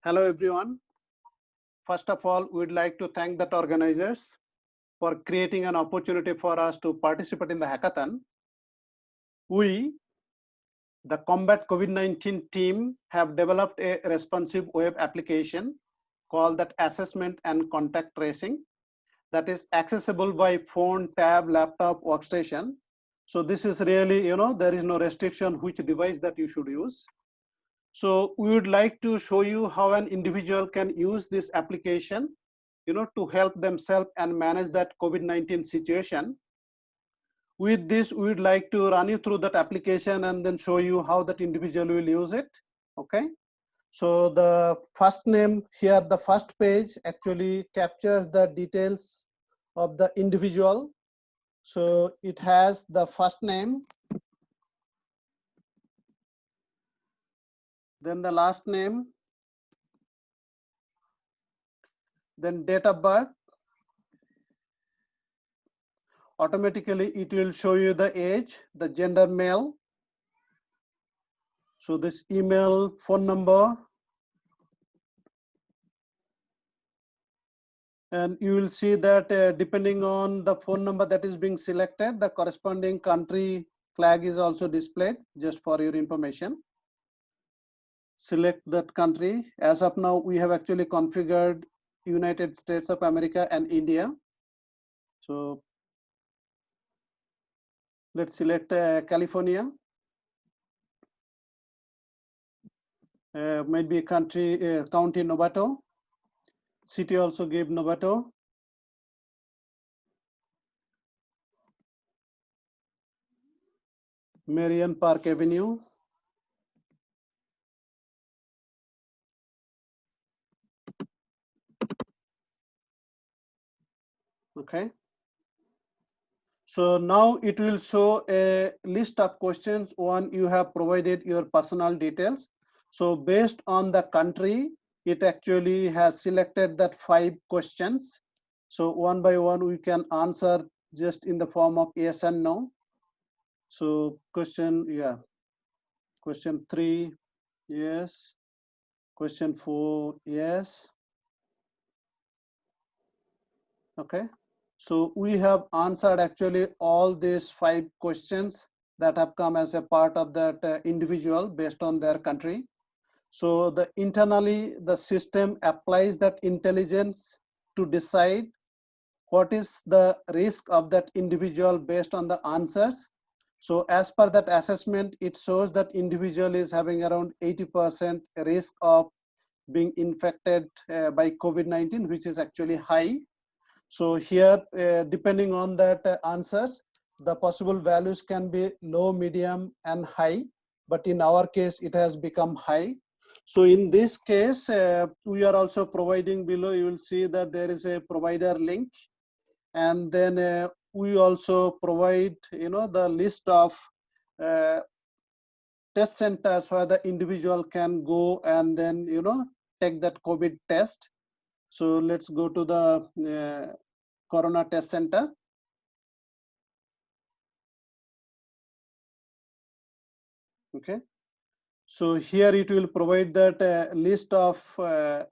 Hello everyone. First of all, we'd like to thank the organizers for creating an opportunity for us to participate in the hackathon. We, the Combat COVID-19 team, have developed a responsive web application called that Assessment and Contact Tracing that is accessible by phone, tab, laptop, workstation. So this is really, there is no restriction which device that you should use. So we would like to show you how an individual can use this application, to help themselves and manage that COVID-19 situation. With this, we would like to run you through that application and then show you how that individual will use it. Okay. So the first name here, the first page actually captures the details of the individual. So it has the first name, then the last name, then date of birth. Automatically it will show you the age, the gender male. So this email, phone number, and you will see that depending on the phone number that is being selected, the corresponding country flag is also displayed, just for your information. Select that country. As of now, we have actually configured United States of America and India. So let's select California. Might be a country, county Novato. City also gave Novato. Marion Park Avenue. Okay. So now it will show a list of questions. One, you have provided your personal details. So based on the country, it actually has selected that 5 questions. So one by one, we can answer just in the form of yes and no. So question 3, yes. Question 4, yes. Okay. So we have answered actually all these 5 questions that have come as a part of that individual based on their country. So internally the system applies that intelligence to decide what is the risk of that individual based on the answers. So as per that assessment, it shows that individual is having around 80% risk of being infected by COVID-19, which is actually high. So here, depending on that answers, the possible values can be low, medium, and high. But in our case, it has become high. So in this case, we are also providing below, you will see that there is a provider link. And then we also provide, the list of test centers where the individual can go and then, take that COVID test. So let's go to the Corona Test Center. Okay. So here it will provide that list of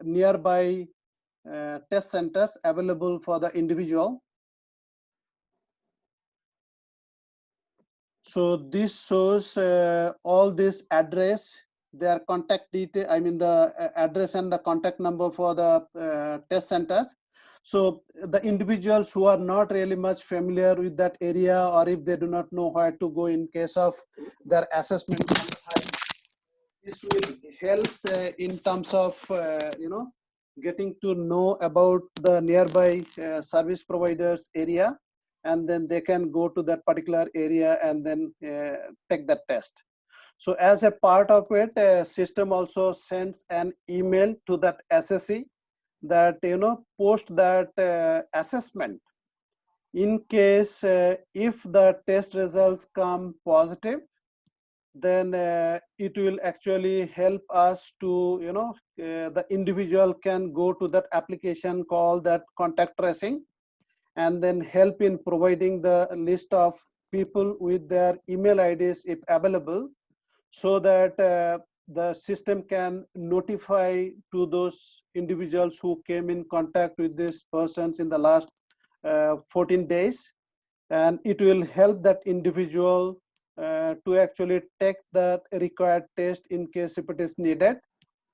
nearby test centers available for the individual. So this shows all this address, their contact detail, I mean the address and the contact number for the test centers. So the individuals who are not really much familiar with that area, or if they do not know where to go in case of their assessment, this will help in terms of getting to know about the nearby service providers area, and then they can go to that particular area and then take that test. So as a part of it, system also sends an email to that SSE that post that assessment. In case if the test results come positive, then it will actually help us to the individual can go to that application called that contact tracing, and then help in providing the list of people with their email IDs if available, so that the system can notify to those individuals who came in contact with these persons in the last 14 days, and it will help that individual to actually take that required test in case if it is needed.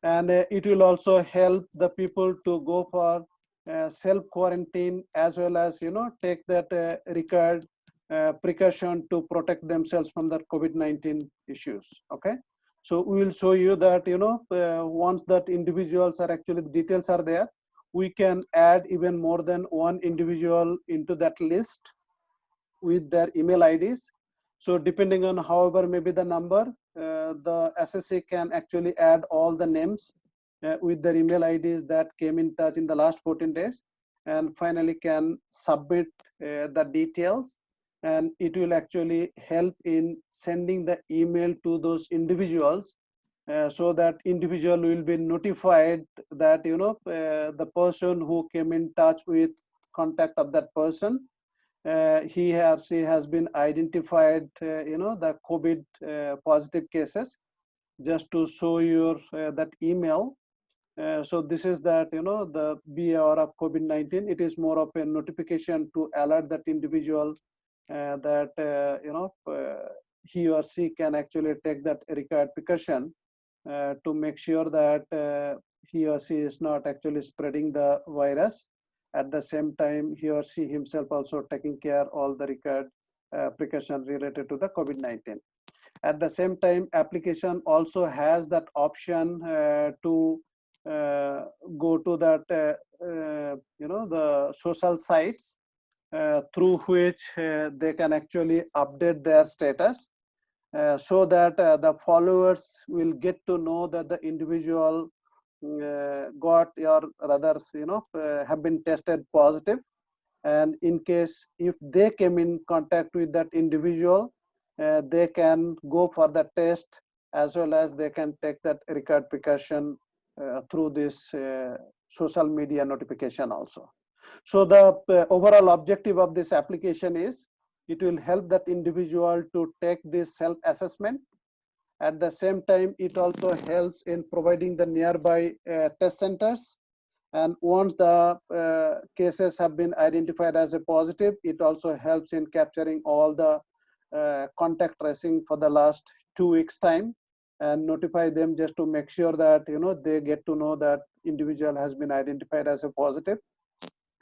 And it will also help the people to go for self quarantine, as well as take that required precaution to protect themselves from the COVID-19 issues. Okay, so we will show you that once that individuals are actually, the details are there, we can add even more than one individual into that list with their email IDs. So depending on however maybe the number, the SSA can actually add all the names with their email IDs that came in touch in the last 14 days, and finally can submit the details, and it will actually help in sending the email to those individuals, so that individual will be notified that the person who came in touch with contact of that person, he or she has been identified, the COVID positive cases, just to show your that email. So this is that, the be aware of COVID-19. It is more of a notification to alert that individual that he or she can actually take that required precaution to make sure that he or she is not actually spreading the virus. At the same time, he or she himself also taking care all the required precaution related to the COVID-19. At the same time, application also has that option to go to that the social sites through which they can actually update their status, so that the followers will get to know that the individual got, or rather have been tested positive. And in case if they came in contact with that individual, they can go for the test, as well as they can take that required precaution through this social media notification also. So the overall objective of this application is, it will help that individual to take this self-assessment. At the same time, it also helps in providing the nearby test centers. And once the cases have been identified as a positive, it also helps in capturing all the contact tracing for the last 2 weeks time, and notify them, just to make sure that they get to know that individual has been identified as a positive,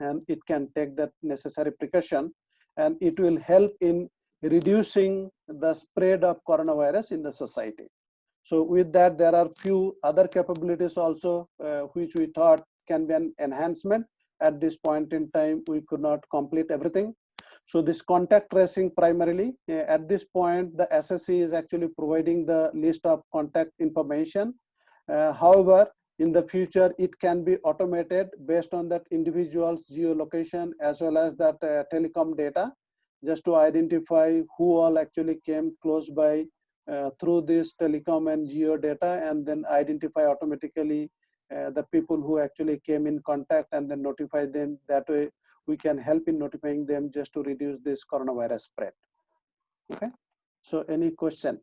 and it can take that necessary precaution, and it will help in reducing the spread of coronavirus in the society. So with that, there are few other capabilities also which we thought can be an enhancement. At this point in time, we could not complete everything. So this contact tracing primarily, at this point, the SSC is actually providing the list of contact information. However, in the future, it can be automated based on that individual's geolocation, as well as that telecom data, just to identify who all actually came close by through this telecom and geo data, and then identify automatically the people who actually came in contact, and then notify them. That way we can help in notifying them, just to reduce this coronavirus spread. Okay, so any question?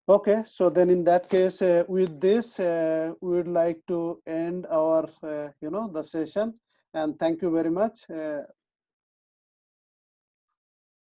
Okay, so then in that case, with this, we would like to end our the session, and thank you very much.